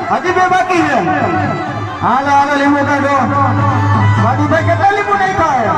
હજી બે બાકી છે. હાલો હાલો લીંબુ કાઢો. વાદુભાઈ કેટલા લીંબુ નહીં ખાય?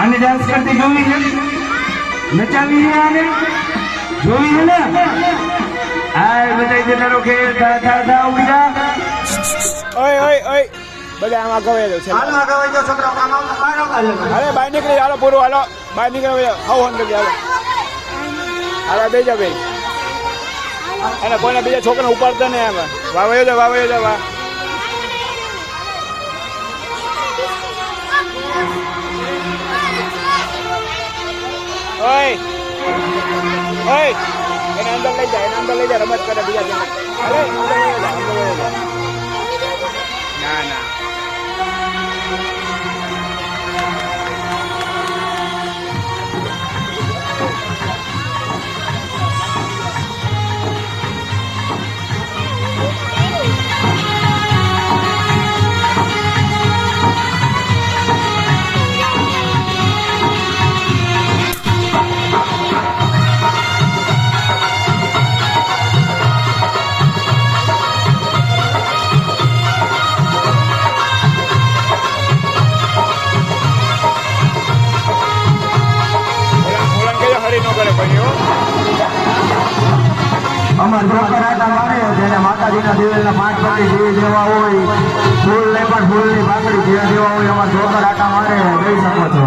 આને ડાન્સ કરતી જોવી છે, નચાવી છે, આને જોવી છે ને? આ બધાય જનારો ખેલ થા ઉડી જા. ઓય ઓય ઓય બધા આમાં ગવાય દો છે. હાલો આગળ જો છોકરાઓ કામ બહાર અરે બહાર નીકળી હાલો પૂરું હાલો બહાર નીકળી હાવ અંદર હાલો હાલો બે જા ભાઈ અને કોઈને બીજા છોકરાને ઉપાડતા ને એમ વાવાયો જા વાહ ઓય એને અંદર લઈ જા રમત કરે બીજા અરે અંદર લઈ જા ના અમાર ઢોકરાટા મારે જેને માતાજીના દિવેલના 5 પત્તી જે દેવા હોય ફૂલ ને પણ ફૂલની બાકડી જે દેવા હોય અમાર ઢોકરાટા મારે દઈ શકો છો.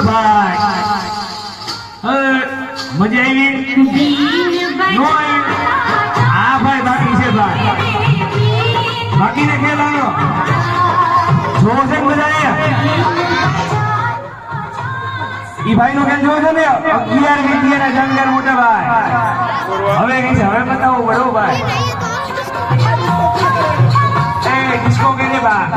ભાઈ મજા આવી નો હા ભાઈ બાકી છે ભાઈ બાકીને ખેલ આવ્યો જોવો છે મજા ઈ ભાઈ નો ખેલ જોવો છે ને 11 વિદ્યા ના જંગર મોટા ભાઈ હવે કઈ છે હવે બતાવો બડો ભાઈ એ ડિસ્કો કે ભાઈ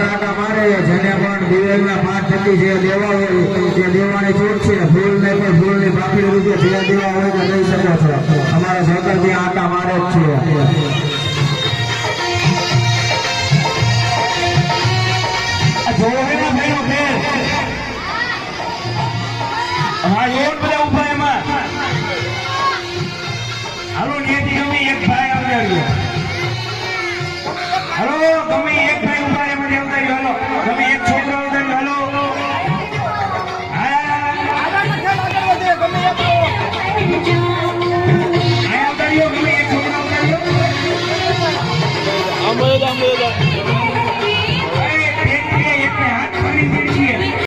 જોરદાર આટા મારે જેને પણ દિવેલના પાઠ થકી જે દેવા હોય તે દેવાની છૂટ છે ફૂલ ને પણ ફૂલની બાકી રૂપે જે દેવા હોય તો લઈ શકો છો અમારા જોતર ત્યાં આટા મારે જ છે જોડેના ભાઈનો ખેલ હા યોન બધા ઉભા એમાં હાલો નિયતિ ગમે એક ભાઈ આવતા રહ્યો હાલો ગમે એક ભાઈ ઉભા એમાં આવતા રહ્યો હાલો ગમે એક છોકરો આવતા રહ્યો હાલો આવતા રહ્યો ગમે એક છોકરો આવતા રહ્યો આમ બોલો